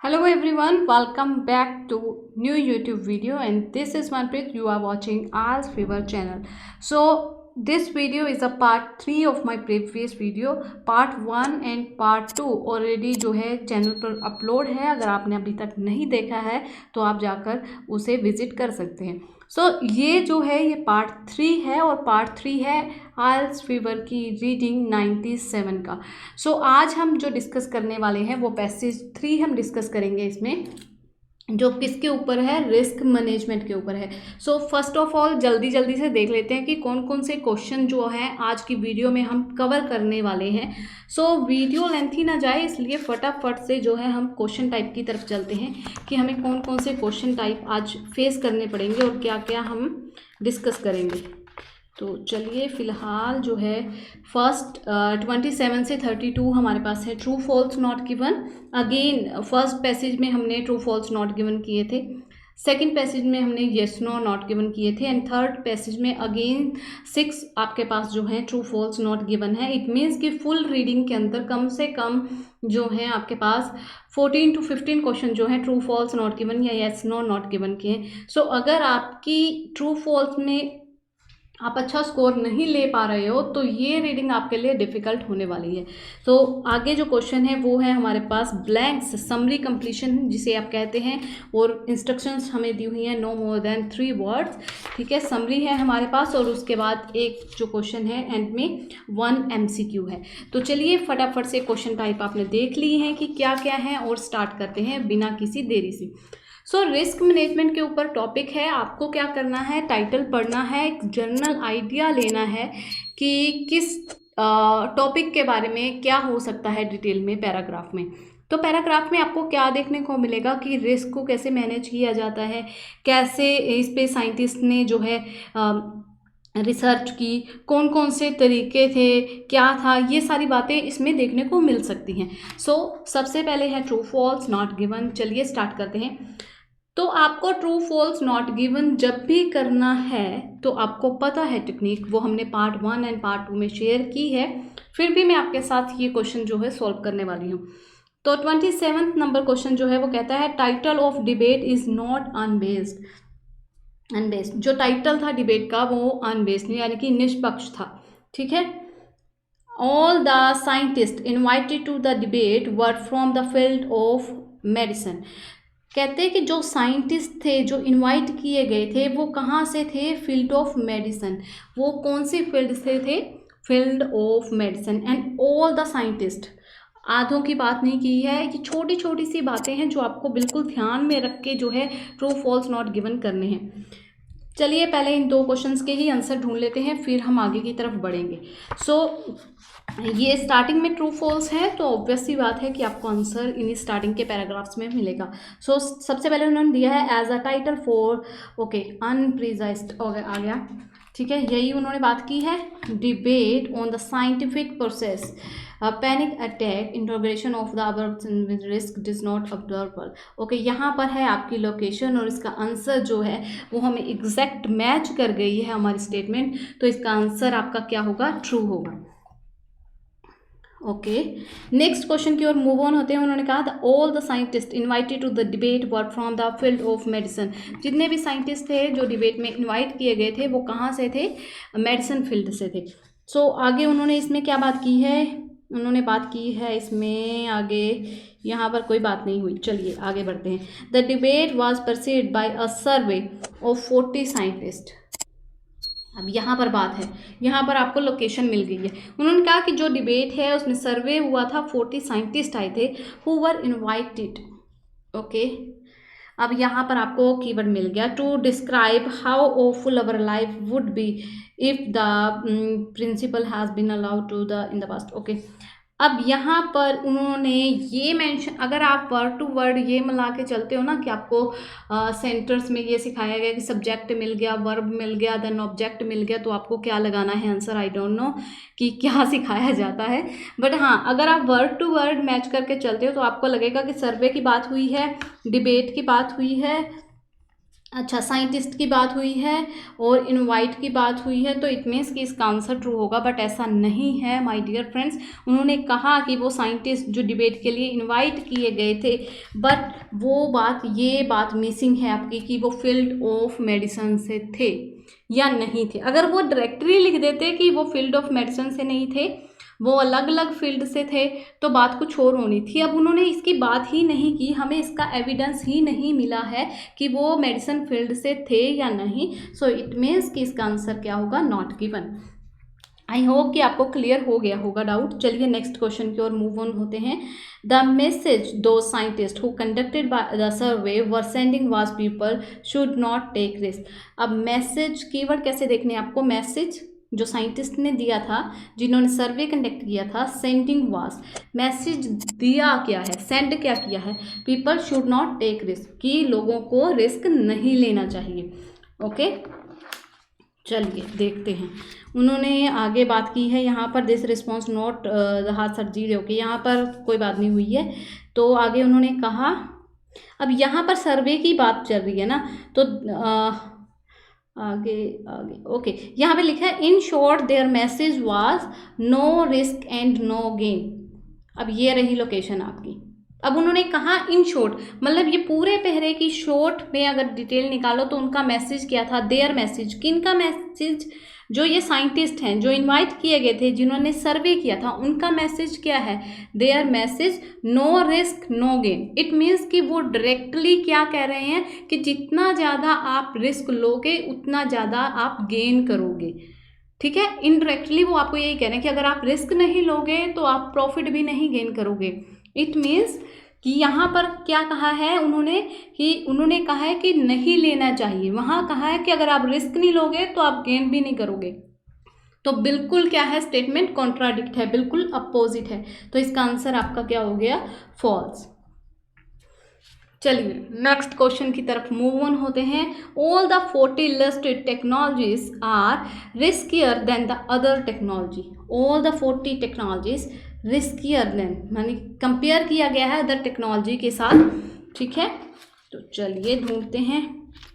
Hello everyone, welcome back to new YouTube video, and this is Manpreet. You are watching IELTS Fever channel. So this video is a part 3 of my previous video. Part 1 and part 2 already जो है channel पर upload है. अगर आपने अभी तक नहीं देखा है तो आप जाकर उसे विजिट कर सकते हैं. ये जो है ये पार्ट 3 है और पार्ट 3 है आइल्स फीवर की रीडिंग 97 का. आज हम जो डिस्कस करने वाले हैं वो पैसेज 3 हम डिस्कस करेंगे इसमें, जो किसके ऊपर है, रिस्क मैनेजमेंट के ऊपर है. फर्स्ट ऑफ ऑल जल्दी से देख लेते हैं कि कौन कौन से क्वेश्चन जो हैं आज की वीडियो में हम कवर करने वाले हैं. वीडियो लेंथी ना जाए इसलिए फटाफट से जो है हम क्वेश्चन टाइप की तरफ चलते हैं कि हमें कौन कौन से क्वेश्चन टाइप आज फेस करने पड़ेंगे और क्या क्या हम डिस्कस करेंगे. तो चलिए फ़िलहाल जो है फर्स्ट 27 से 32 हमारे पास है true false not given. Again first passage में हमने ट्रू फॉल्स नॉट गिवन किए थे, सेकंड पैसेज में हमने येस नो नॉट गिवन किए थे, एंड थर्ड पैसेज में अगेन 6 आपके पास जो है ट्रू फॉल्स नॉट गिवन है. इट मीन्स कि फुल रीडिंग के अंदर कम से कम जो है आपके पास 14 to 15 क्वेश्चन जो है ट्रू फॉल्स नॉट गिवन या येस नो नॉट गिवन के हैं. अगर आपकी ट्रू फॉल्स में आप अच्छा स्कोर नहीं ले पा रहे हो तो ये रीडिंग आपके लिए डिफ़िकल्ट होने वाली है. आगे जो क्वेश्चन है वो है हमारे पास ब्लैंक्स समरी कंप्लीशन जिसे आप कहते हैं, और इंस्ट्रक्शंस हमें दी हुई हैं नो मोर देन 3 वर्ड्स. ठीक है, समरी है हमारे पास और उसके बाद एक जो क्वेश्चन है एंड में 1 MCQ है. तो चलिए फटाफट से क्वेश्चन टाइप आपने देख ली हैं कि क्या क्या है और स्टार्ट करते हैं बिना किसी देरी से. रिस्क मैनेजमेंट के ऊपर टॉपिक है. आपको क्या करना है, टाइटल पढ़ना है, एक जनरल आइडिया लेना है कि किस टॉपिक के बारे में क्या हो सकता है डिटेल में पैराग्राफ में. तो पैराग्राफ में आपको क्या देखने को मिलेगा कि रिस्क को कैसे मैनेज किया जाता है, कैसे इस पे साइंटिस्ट ने जो है रिसर्च की, कौन कौन से तरीके थे, क्या था, ये सारी बातें इसमें देखने को मिल सकती हैं. सबसे पहले है ट्रू फॉल्स नॉट गिवन. चलिए स्टार्ट करते हैं. तो आपको ट्रू फॉल्स नॉट गिवन जब भी करना है तो आपको पता है टेक्निक, वो हमने पार्ट 1 एंड पार्ट 2 में शेयर की है. फिर भी मैं आपके साथ ये क्वेश्चन जो है सॉल्व करने वाली हूँ. तो 27 नंबर क्वेश्चन जो है वो कहता है title of debate is not unbiased. जो टाइटल था डिबेट का वो अनबेस्ड यानी कि निष्पक्ष था. ठीक है. All the scientist invited to the debate were from the field of medicine. कहते हैं कि जो साइंटिस्ट थे जो इनवाइट किए गए थे वो कहाँ से थे, फील्ड ऑफ मेडिसिन. वो कौन सी फील्ड से थे, field of medicine. And all the scientist, आधों की बात नहीं की है. ये छोटी छोटी सी बातें हैं जो आपको बिल्कुल ध्यान में रख के जो है ट्रू फॉल्स नॉट गिवन करने हैं. चलिए पहले इन 2 क्वेश्चंस के ही आंसर ढूंढ लेते हैं, फिर हम आगे की तरफ बढ़ेंगे. ये स्टार्टिंग में ट्रू फॉल्स है तो ऑब्वियस सी बात है कि आपको आंसर इन स्टार्टिंग के पैराग्राफ्स में मिलेगा. सबसे पहले उन्होंने दिया है as a title for unprejudiced आ गया. ठीक है, यही उन्होंने बात की है. Debate on the scientific process, panic attack, introgression of the abortion with risk this not observable. यहाँ पर है आपकी लोकेशन और इसका आंसर जो है वो हमें एग्जैक्ट मैच कर गई है हमारी स्टेटमेंट. तो इसका आंसर आपका क्या होगा, ट्रू होगा. नेक्स्ट क्वेश्चन की ओर मूव ऑन होते हैं. उन्होंने कहा all the scientist invited to the debate were from the field of medicine. जितने भी साइंटिस्ट थे जो डिबेट में इनवाइट किए गए थे वो कहाँ से थे, मेडिसिन फील्ड से थे. आगे उन्होंने इसमें क्या बात की है, उन्होंने बात की है इसमें आगे, यहाँ पर कोई बात नहीं हुई. चलिए आगे बढ़ते हैं. The debate was preceded by a survey of 40 scientist. अब यहाँ पर बात है, यहाँ पर आपको लोकेशन मिल गई है. उन्होंने कहा कि जो डिबेट है उसमें सर्वे हुआ था, 40 साइंटिस्ट आए थे हु वर इनवाइटेड. अब यहाँ पर आपको कीवर्ड मिल गया to describe how awful our life would be if the principle has been allowed to the in the past. अब यहाँ पर उन्होंने ये मेंशन, अगर आप वर्ड टू वर्ड ये मिला के चलते हो ना कि आपको सेंटेंस में ये सिखाया गया कि सब्जेक्ट मिल गया, वर्ब मिल गया, देन ऑब्जेक्ट मिल गया, तो आपको क्या लगाना है आंसर. आई डोंट नो कि क्या सिखाया जाता है, बट हाँ अगर आप वर्ड टू वर्ड मैच करके चलते हो तो आपको लगेगा कि सर्वे की बात हुई है, डिबेट की बात हुई है, अच्छा, साइंटिस्ट की बात हुई है और इनवाइट की बात हुई है, तो इट मीन्स कि इसका आंसर ट्रू होगा, बट ऐसा नहीं है माय डियर फ्रेंड्स। उन्होंने कहा कि वो साइंटिस्ट जो डिबेट के लिए इनवाइट किए गए थे, बट वो बात, ये बात मिसिंग है आपकी कि वो फील्ड ऑफ मेडिसिन से थे या नहीं थे। अगर वो डायरेक्टली लिख देते कि वो फील्ड ऑफ मेडिसिन से नहीं थे, वो अलग अलग फील्ड से थे, तो बात कुछ और होनी थी। अब उन्होंने इसकी बात ही नहीं की, हमें इसका एविडेंस ही नहीं मिला है कि वो मेडिसिन फील्ड से थे या नहीं। सो इट मीन्स कि इसका आंसर क्या होगा, नॉट गिवन। आई होप कि आपको क्लियर हो गया होगा डाउट। चलिए नेक्स्ट क्वेश्चन की ओर मूव ऑन होते हैं। The message two scientist who conducted by the survey were sending was people should not take risk. अब मैसेज कीवर्ड कैसे देखने हैं आपको, मैसेज जो साइंटिस्ट ने दिया था, जिन्होंने सर्वे कंडक्ट किया था, सेंडिंग वाज, मैसेज दिया क्या है, सेंड क्या किया है, people should not take risk, कि लोगों को रिस्क नहीं लेना चाहिए। ओके, चलिए देखते हैं। उन्होंने आगे बात की है यहाँ पर, दिस रिस्पॉन्स नॉट हाथ सर जी, ओके, यहाँ पर कोई बात नहीं हुई है। तो आगे उन्होंने कहा, अब यहाँ पर सर्वे की बात चल रही है ना, तो आगे आगे ओके, यहाँ पे लिखा है in short their message was no risk and no gain. अब ये रही लोकेशन आपकी। अब उन्होंने कहा इन शॉर्ट, मतलब ये पूरे पहरे की शॉर्ट में अगर डिटेल निकालो तो उनका मैसेज क्या था, देयर मैसेज, किन का मैसेज, जो ये साइंटिस्ट हैं जो इनवाइट किए गए थे, जिन्होंने सर्वे किया था, उनका मैसेज क्या है, their message no risk no gain. It means कि वो डायरेक्टली क्या कह रहे हैं कि जितना ज़्यादा आप रिस्क लोगे उतना ज़्यादा आप गेन करोगे। ठीक है, इनडायरेक्टली वो आपको यही कह रहे हैं कि अगर आप रिस्क नहीं लोगे तो आप प्रॉफिट भी नहीं गेन करोगे। इट मीन्स कि यहाँ पर क्या कहा है उन्होंने, कि उन्होंने कहा है कि नहीं लेना चाहिए, वहाँ कहा है कि अगर आप रिस्क नहीं लोगे तो आप गेन भी नहीं करोगे। तो बिल्कुल क्या है, स्टेटमेंट कॉन्ट्राडिक्ट है, बिल्कुल अपोजिट है। तो इसका आंसर आपका क्या हो गया, फॉल्स। चलिए नेक्स्ट क्वेश्चन की तरफ मूव ऑन होते हैं। All the 40 listed technologies are riskier than the other technology. All the 40 technologies riskier than, मानी कंपेयर किया गया है अदर टेक्नोलॉजी के साथ। ठीक है, तो चलिए ढूंढते हैं।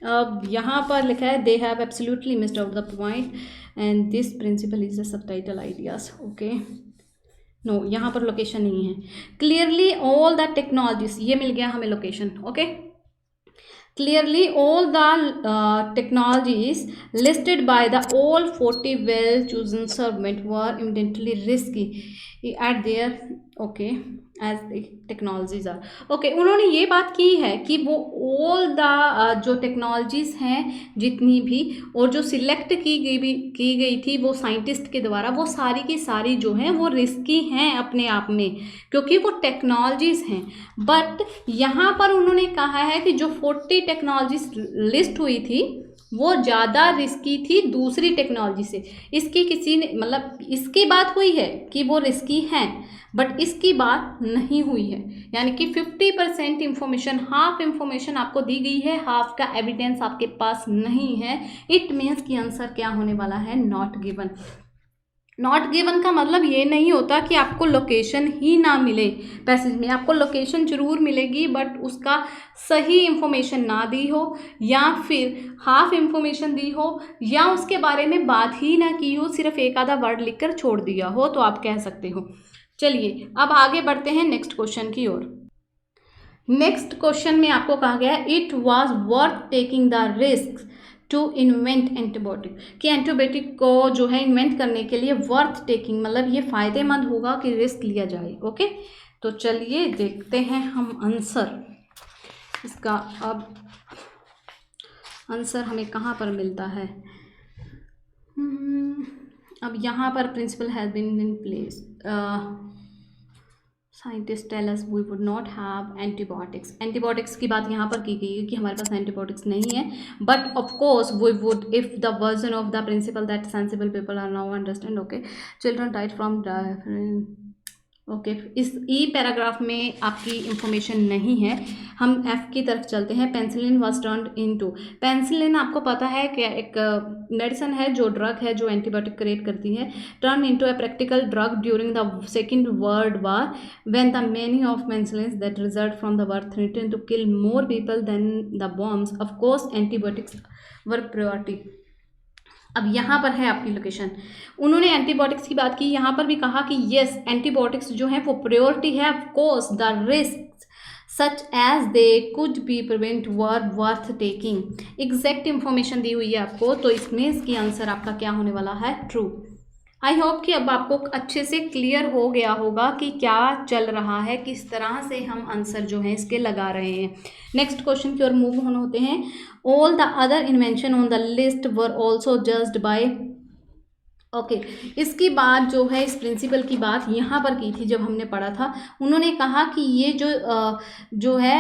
अब यहाँ पर लिखा है they have absolutely missed out the point and this principle is the subtitle ideas. Okay, no, यहाँ पर लोकेशन नहीं है। क्लियरली ऑल द टेक्नोलॉजीज, ये मिल गया हमें location. Okay, clearly all the technologies listed by the all 40 well chosen segment were evidently risky at their okay as the technologies are okay। उन्होंने ये बात की है कि वो all the जो टेक्नोलॉजीज़ हैं जितनी भी, और जो सिलेक्ट की गई थी वो साइंटिस्ट के द्वारा, वो सारी की सारी जो हैं वो रिस्की हैं अपने आप में, क्योंकि वो टेक्नोलॉजीज़ हैं। बट यहाँ पर उन्होंने कहा है कि जो 40 टेक्नोलॉजीज लिस्ट हुई थी वो ज़्यादा रिस्की थी दूसरी टेक्नोलॉजी से। इसकी किसी ने, मतलब इसकी बात हुई है कि वो रिस्की हैं, बट इसकी बात नहीं हुई है। यानी कि 50% इंफॉर्मेशन, हाफ इंफॉर्मेशन आपको दी गई है, हाफ का एविडेंस आपके पास नहीं है। इट मीन्स कि आंसर क्या होने वाला है, नॉट गिवन। नॉट गिवन का मतलब ये नहीं होता कि आपको लोकेशन ही ना मिले पैसेज में, आपको लोकेशन जरूर मिलेगी बट उसका सही इंफॉर्मेशन ना दी हो, या फिर हाफ इंफॉर्मेशन दी हो, या उसके बारे में बात ही ना की हो, सिर्फ एक आधा वर्ड लिखकर छोड़ दिया हो, तो आप कह सकते हो। चलिए अब आगे बढ़ते हैं नेक्स्ट क्वेश्चन की ओर। नेक्स्ट क्वेश्चन में आपको कहा गया है it was worth taking the risk to invent antibiotic, कि एंटीबायोटिक को जो है इन्वेंट करने के लिए वर्थ टेकिंग, मतलब ये फ़ायदेमंद होगा कि रिस्क लिया जाए। ओके, तो चलिए देखते हैं हम आंसर इसका। अब आंसर हमें कहाँ पर मिलता है, अब यहाँ पर principle has been in place, scientist tell us we would not have antibiotics. Antibiotics की बात यहाँ पर की गई है कि हमारे पास एंटीबायोटिक्स नहीं है, but of course we would if the version of the principle that sensible people are now understand. Okay, children died from okay इस ई पैराग्राफ में आपकी इंफॉर्मेशन नहीं है, हम एफ की तरफ चलते हैं। Penicillin was turned into, penicillin आपको पता है कि एक मेडिसिन है जो ड्रग है जो एंटीबायोटिक क्रिएट करती है। Turn into a practical drug during the second world war when the many of penicillin that result from the worth threaten to kill more people than the bombs, of course antibiotics were priority. अब यहाँ पर है आपकी location, उन्होंने antibiotics की बात की, यहाँ पर भी कहा कि यस एंटीबायोटिक्स जो है वो प्रायोरिटी है, of course the risk such as they could be prevent were worth taking. Exact information दी हुई है आपको, तो इसमें इसकी आंसर आपका क्या होने वाला है, ट्रू। आई होप कि अब आपको अच्छे से क्लियर हो गया होगा कि क्या चल रहा है, किस तरह से हम आंसर जो है इसके लगा रहे हैं। नेक्स्ट क्वेश्चन की ओर मूव होने होते हैं। All the other invention on the list were also judged bye, okay इसकी बात जो है इस प्रिंसिपल की बात यहाँ पर की थी जब हमने पढ़ा था। उन्होंने कहा कि ये जो है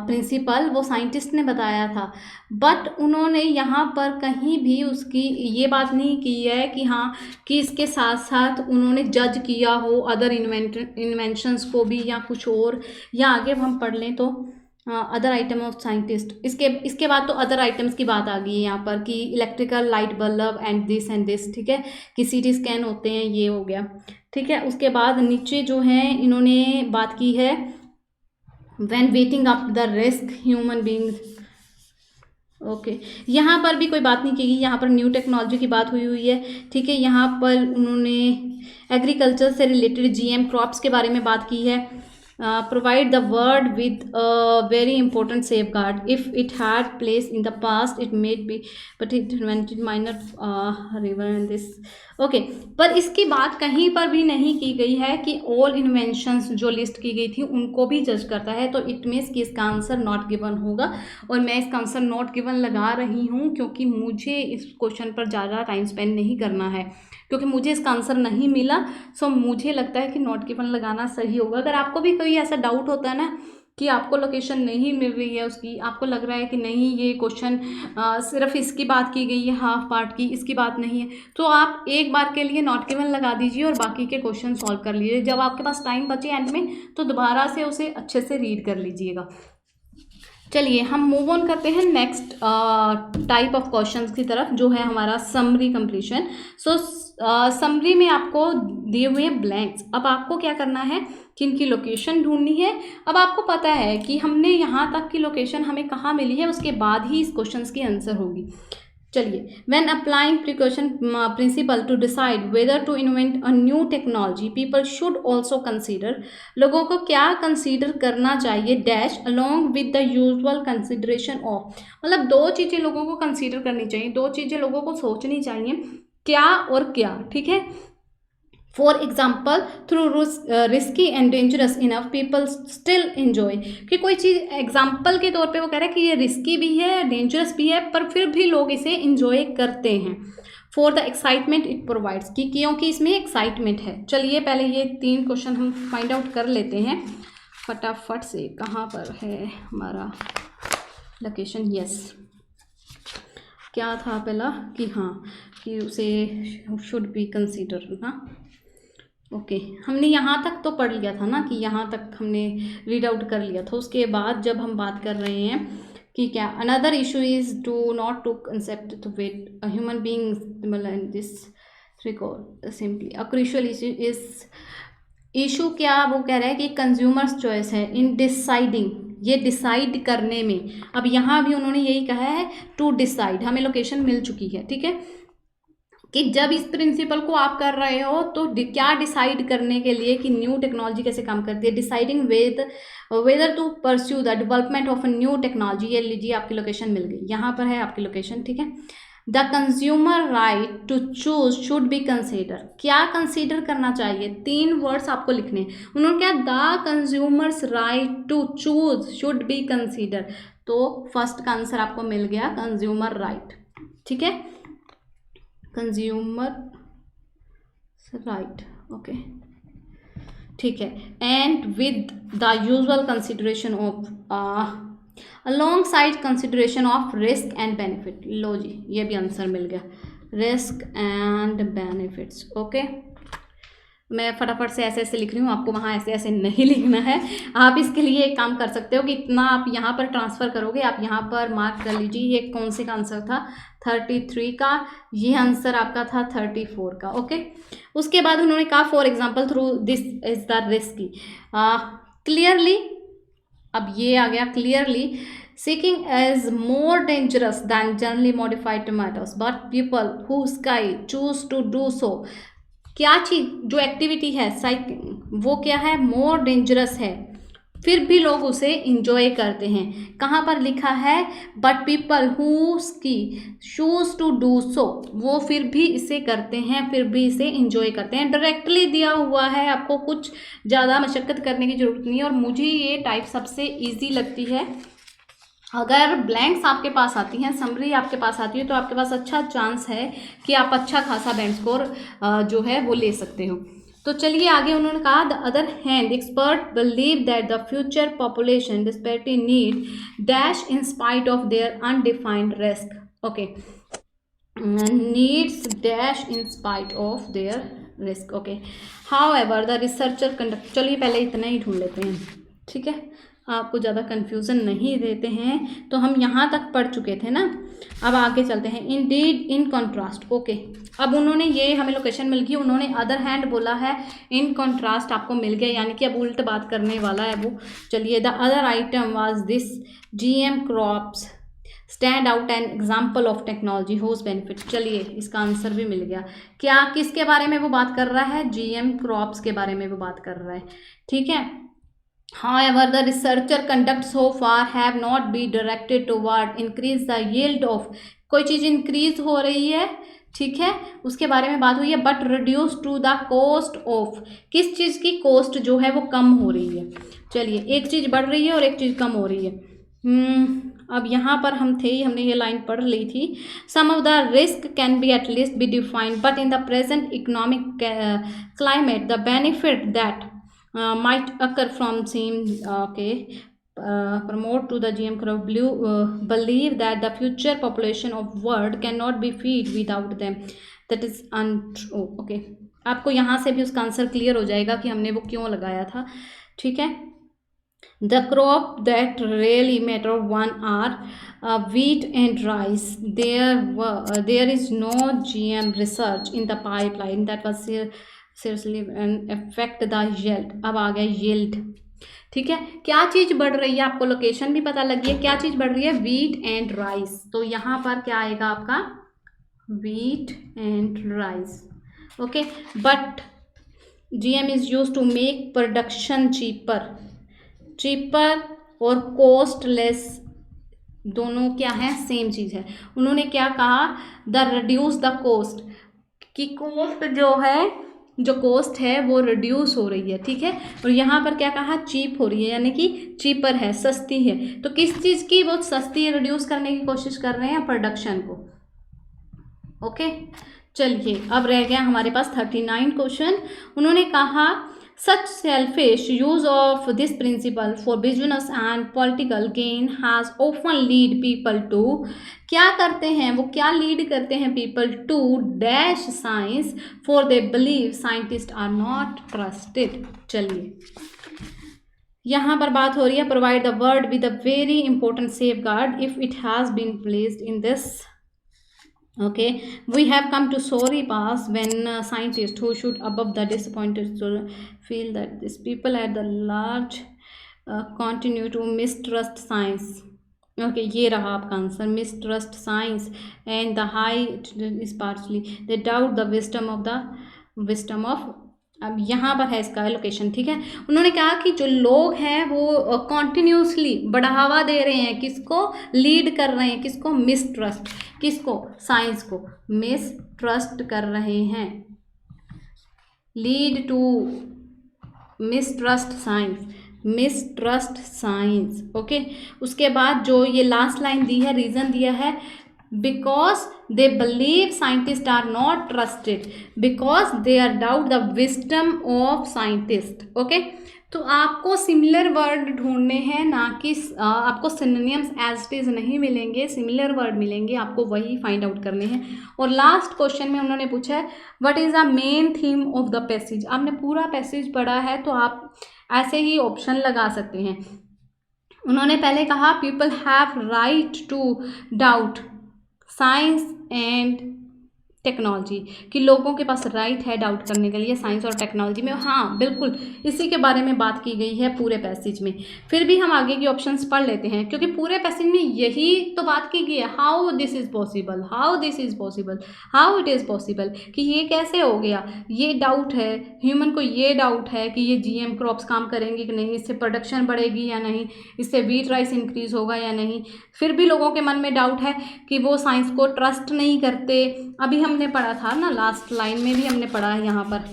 प्रिंसिपल वो साइंटिस्ट ने बताया था, बट उन्होंने यहाँ पर कहीं भी उसकी ये बात नहीं की है कि हाँ कि इसके साथ साथ उन्होंने जज किया हो अदर इन्वेंशंस को भी या कुछ और, या आगे हम पढ़ लें तो अदर आइटम ऑफ साइंटिस्ट, इसके बाद तो अदर आइटम्स की बात आ गई है यहाँ पर कि electrical light bulb and this, ठीक है, कि सीटी स्कैन होते हैं, ये हो गया, ठीक है। उसके बाद नीचे जो है इन्होंने बात की है when waiting up the risk human beings, okay यहाँ पर भी कोई बात नहीं की गई, यहाँ पर न्यू टेक्नोलॉजी की बात हुई है, ठीक है। यहाँ पर उन्होंने एग्रीकल्चर से रिलेटेड जीएम क्रॉप्स के बारे में बात की है। Provide the world with a very important safeguard. If it had place in the past, it may be, but it invented minor river and this. Okay पर इसकी बात कहीं पर भी नहीं की गई है कि ऑल इन्वेंशंस जो लिस्ट की गई थी उनको भी जज करता है, तो इट मीन्स कि इसका आंसर नॉट गिवन होगा। और मैं इसका आंसर नॉट गिवन लगा रही हूँ क्योंकि मुझे इस क्वेश्चन पर ज़्यादा टाइम स्पेंड नहीं करना है, क्योंकि मुझे इसका आंसर नहीं मिला। सो मुझे लगता है कि नॉट गिवन लगाना सही होगा। अगर आपको भी कोई ऐसा डाउट होता है ना कि आपको लोकेशन नहीं मिल रही है उसकी, आपको लग रहा है कि नहीं ये क्वेश्चन सिर्फ इसकी बात की गई है, हाफ पार्ट की इसकी बात नहीं है, तो आप एक बार के लिए नॉट गिवन लगा दीजिए और बाकी के क्वेश्चन सॉल्व कर लीजिए। जब आपके पास टाइम बचे एंड में तो दोबारा से उसे अच्छे से रीड कर लीजिएगा। चलिए हम मूव ऑन करते हैं नेक्स्ट टाइप ऑफ क्वेश्चंस की तरफ, जो है हमारा समरी कंप्लीशन। सो समरी में आपको दिए हुए ब्लैंक्स, अब आपको क्या करना है कि इनकी लोकेशन ढूंढनी है। अब आपको पता है कि हमने यहाँ तक की लोकेशन हमें कहाँ मिली है, उसके बाद ही इस क्वेश्चन की आंसर होगी। चलिए, when applying precaution principle to decide whether to invent a new technology, people should also consider, लोगों को क्या कंसीडर करना चाहिए dash along with the usual consideration of, मतलब दो चीज़ें लोगों को कंसीडर करनी चाहिए, दो चीज़ें लोगों को सोचनी चाहिए, क्या और क्या, ठीक है। For example through risky and dangerous enough people still enjoy, कि कोई चीज़ एग्जाम्पल के तौर पे वो कह रहा है कि ये रिस्की भी है डेंजरस भी है पर फिर भी लोग इसे इन्जॉय करते हैं। For the excitement it provides, कि क्योंकि इसमें एक्साइटमेंट है। चलिए पहले ये 3 क्वेश्चन हम फाइंड आउट कर लेते हैं फटाफट से। कहाँ पर है हमारा लोकेशन, यस क्या था पहला कि हाँ कि उसे शुड बी कंसीडर ना, ओके हमने यहाँ तक तो पढ़ लिया था ना कि यहाँ तक हमने रीड आउट कर लिया था। उसके बाद जब हम बात कर रहे हैं कि क्या another issue is to not to concept to wait a human being and this record simply a crucial issue is, issue क्या वो कह रहा है कि कंज्यूमर्स चॉइस है इन डिसाइडिंग, ये डिसाइड करने में। अब यहाँ भी उन्होंने यही कहा है टू डिसाइड, हमें लोकेशन मिल चुकी है, ठीक है, कि जब इस प्रिंसिपल को आप कर रहे हो तो क्या डिसाइड करने के लिए कि न्यू टेक्नोलॉजी कैसे काम करती है, deciding whether to pursue the development of a new technology. ये लीजिए आपकी लोकेशन मिल गई, यहाँ पर है आपकी लोकेशन, ठीक है। The consumer right to choose should be consider, क्या कंसीडर करना चाहिए, 3 वर्ड्स आपको लिखने। उन्होंने क्या, the consumers right to choose should be consider, तो फर्स्ट का आंसर आपको मिल गया कंज्यूमर राइट, ठीक है, कंज्यूमर राइट, ओके ठीक है। And with the usual consideration of alongside consideration of risk and benefit, लो जी ये भी आंसर मिल गया, रिस्क एंड बेनिफिट्स, ओके मैं फटाफट से ऐसे ऐसे लिख रही हूँ, आपको वहाँ ऐसे ऐसे नहीं लिखना है। आप इसके लिए एक काम कर सकते हो कि इतना आप यहाँ पर ट्रांसफ़र करोगे, आप यहाँ पर मार्क कर लीजिए ये कौन से का आंसर था, 33 का, ये आंसर आपका था 34 का। ओके, उसके बाद उन्होंने कहा for example through this is the risky clearly, अब ये आ गया clearly, seeking is more dangerous than generally modified tomatoes but people who sky choose to do so। क्या चीज़ जो एक्टिविटी है वो क्या है, मोर डेंजरस है, फिर भी लोग उसे इंजॉय करते हैं। कहाँ पर लिखा है, बट पीपल हु की चूज टू डू सो, वो फिर भी इसे करते हैं, फिर भी इसे इंजॉय करते हैं। डायरेक्टली दिया हुआ है, आपको कुछ ज़्यादा मशक्क़त करने की ज़रूरत नहीं है, और मुझे ये टाइप सबसे ईजी लगती है। अगर ब्लैंक्स आपके पास आती हैं, समरी आपके पास आती है, तो आपके पास अच्छा चांस है कि आप अच्छा खासा बैंड स्कोर जो है वो ले सकते हो। तो चलिए आगे उन्होंने कहा the other hand expert believe that the future population disparity need dash in spite of their undefined risk. Okay, needs dash in spite of their risk. Okay, however the researcher conduct, चलिए पहले इतना ही ढूंढ लेते हैं, ठीक है, आपको ज़्यादा कन्फ्यूज़न नहीं देते हैं। तो हम यहाँ तक पढ़ चुके थे ना, अब आगे चलते हैं। Indeed, in contrast. ओके, अब उन्होंने ये हमें लोकेशन मिल गई, उन्होंने अदर हैंड बोला है, इन कॉन्ट्रास्ट आपको मिल गया, यानी कि अब उल्ट बात करने वाला है वो। चलिए, the other item was this GM crops stand out an example of technology whose benefit. चलिए इसका आंसर भी मिल गया। क्या, किसके बारे में वो बात कर रहा है, GM क्रॉप्स के बारे में वो बात कर रहा है, ठीक है। However, the researcher conduct so far have not been directed toward increase the yield of, कोई चीज़ इंक्रीज हो रही है, ठीक है, उसके बारे में बात हुई है, but reduce to the cost of, किस चीज़ की कॉस्ट जो है वो कम हो रही है। चलिए, एक चीज़ बढ़ रही है और एक चीज़ कम हो रही है। अब यहाँ पर हम थे, हमने ये लाइन पढ़ ली थी, some of the risk can be at least be defined but in the present economic climate the benefit that might occur from same promote to the GM crop believe that the future population of world cannot be feed without them, that is untrue। okay, आपको यहाँ से भी उसका answer clear हो जाएगा कि हमने वो क्यों लगाया था, ठीक है। The crop that really matter one are wheat and rice। There is no GM research in the pipeline that was seriously and affect the yield। अब आ गया yield, ठीक है। क्या चीज़ बढ़ रही है, आपको लोकेशन भी पता लगी है, क्या चीज़ बढ़ रही है, wheat and rice। तो यहाँ पर क्या आएगा आपका, wheat and rice। Okay, but GM is used to make production cheaper और costless, दोनों क्या है, सेम चीज़ है। उन्होंने क्या कहा, द रिड्यूस द कॉस्ट, कि कॉस्ट जो है, जो कॉस्ट है वो रिड्यूस हो रही है, ठीक है। और यहाँ पर क्या कहा, चीप हो रही है, यानी कि चीपर है, सस्ती है। तो किस चीज़ की वो सस्ती है, रिड्यूस करने की कोशिश कर रहे हैं, प्रोडक्शन को। ओके, चलिए अब रह गया हमारे पास 39 क्वेश्चन। उन्होंने कहा such selfish use of this principle for business and political gain has often lead people to, क्या करते हैं वो, क्या लीड करते हैं people to dash science for they believe scientist are not trusted. चलिए यहाँ पर बात हो रही है, provide the word with a very important safeguard if it has been placed in this. Okay, we have come to sorry pass when scientists who should above the disappointed to feel that these people at the large continue to mistrust science। okay, ये रहा आपका answer, mistrust science and the high is partially they doubt the wisdom of। अब यहाँ पर है इसका location, ठीक है। उन्होंने कहा कि जो लोग हैं वो कॉन्टिन्यूसली बढ़ावा दे रहे हैं, किसको लीड कर रहे हैं, किसको, मिसट्रस्ट, किसको, साइंस को मिसट्रस्ट कर रहे हैं, lead to mistrust science. Okay, उसके बाद जो ये लास्ट लाइन दी है, रीज़न दिया है, because they believe scientists are not trusted because they are doubt the wisdom of scientists। okay, तो आपको सिमिलर वर्ड ढूंढने हैं, ना कि आपको सिनोनिम्स एज इट इज़ नहीं मिलेंगे, सिमिलर वर्ड मिलेंगे, आपको वही फाइंड आउट करने हैं। और लास्ट क्वेश्चन में उन्होंने पूछा है what is the main theme of the passage. आपने पूरा पैसेज पढ़ा है तो आप ऐसे ही ऑप्शन लगा सकते हैं। उन्होंने पहले कहा people have right to doubt science and technology, कि लोगों के पास राइट है डाउट करने के लिए साइंस और टेक्नोलॉजी में। हाँ बिल्कुल, इसी के बारे में बात की गई है पूरे पैसेज में। फिर भी हम आगे की ऑप्शंस पढ़ लेते हैं, क्योंकि पूरे पैसेज में यही तो बात की गई है, how this is possible, how this is possible, how it is possible, कि ये कैसे हो गया, ये डाउट है ह्यूमन को, ये डाउट है कि ये GM क्रॉप्स काम करेंगी कि नहीं, इससे प्रोडक्शन बढ़ेगी या नहीं, इससे व्हीट राइस इंक्रीज होगा या नहीं। फिर भी लोगों के मन में डाउट है कि वो साइंस को ट्रस्ट नहीं करते। अभी हमने पढ़ा था ना, लास्ट लाइन में भी हमने पढ़ा है यहाँ पर,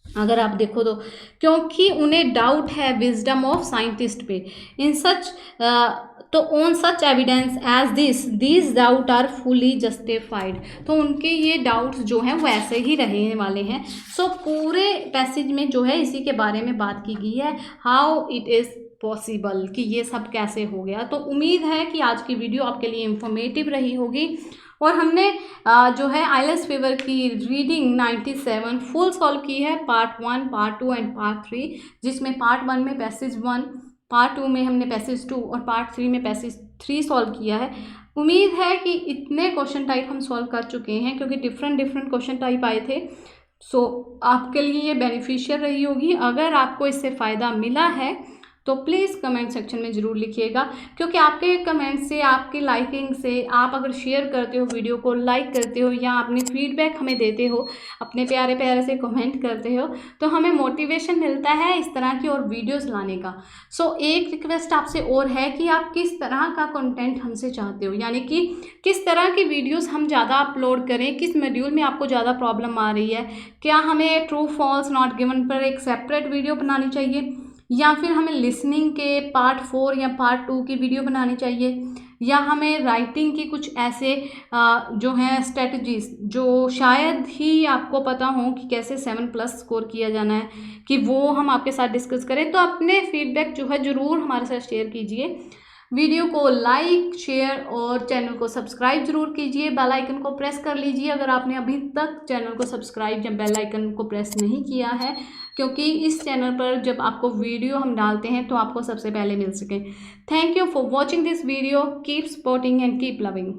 अगर आप देखो तो, क्योंकि उन्हें डाउट है विजडम ऑफ साइंटिस्ट पे, इन सच तो on such evidence as this doubt are fully justified. तो उनके ये डाउट्स जो हैं वो ऐसे ही रहने वाले हैं। सो पूरे पैसेज में जो है इसी के बारे में बात की गई है, हाउ इट इज़ पॉसिबल, कि ये सब कैसे हो गया। तो उम्मीद है कि आज की वीडियो आपके लिए इंफॉर्मेटिव रही होगी। और हमने जो है आइलेट्स फीवर की रीडिंग 97 फुल सॉल्व की है, पार्ट 1, पार्ट 2 एंड पार्ट 3, जिसमें पार्ट 1 में पैसेज 1, पार्ट 2 में हमने पैसेज 2 और पार्ट 3 में पैसेज 3 सॉल्व किया है। उम्मीद है कि इतने क्वेश्चन टाइप हम सॉल्व कर चुके हैं, क्योंकि डिफरेंट क्वेश्चन टाइप आए थे। सो आपके लिए ये बेनिफिशियल रही होगी। अगर आपको इससे फ़ायदा मिला है तो प्लीज़ कमेंट सेक्शन में ज़रूर लिखिएगा, क्योंकि आपके कमेंट से, आपकी लाइकिंग से, आप अगर शेयर करते हो, वीडियो को लाइक करते हो या अपनी फीडबैक हमें देते हो, अपने प्यारे प्यारे से कमेंट करते हो, तो हमें मोटिवेशन मिलता है इस तरह की और वीडियोस लाने का। सो एक रिक्वेस्ट आपसे और है कि आप किस तरह का कंटेंट हमसे चाहते हो, यानी कि किस तरह की वीडियोस हम ज़्यादा अपलोड करें, किस मॉड्यूल में आपको ज़्यादा प्रॉब्लम आ रही है। क्या हमें ट्रू फॉल्स नॉट गिवन पर एक सेपरेट वीडियो बनानी चाहिए, या फिर हमें लिसनिंग के पार्ट 4 या पार्ट 2 की वीडियो बनानी चाहिए, या हमें राइटिंग की कुछ ऐसे जो हैं स्ट्रेटजीज जो शायद ही आपको पता हो कि कैसे 7+ स्कोर किया जाना है, कि वो हम आपके साथ डिस्कस करें। तो अपने फीडबैक जो है ज़रूर हमारे साथ शेयर कीजिए। वीडियो को लाइक, शेयर और चैनल को सब्सक्राइब जरूर कीजिए। बेल आइकन को प्रेस कर लीजिए अगर आपने अभी तक चैनल को सब्सक्राइब या बेल आइकन को प्रेस नहीं किया है, क्योंकि इस चैनल पर जब आपको वीडियो हम डालते हैं तो आपको सबसे पहले मिल सके। Thank you for watching this video. Keep supporting and keep loving.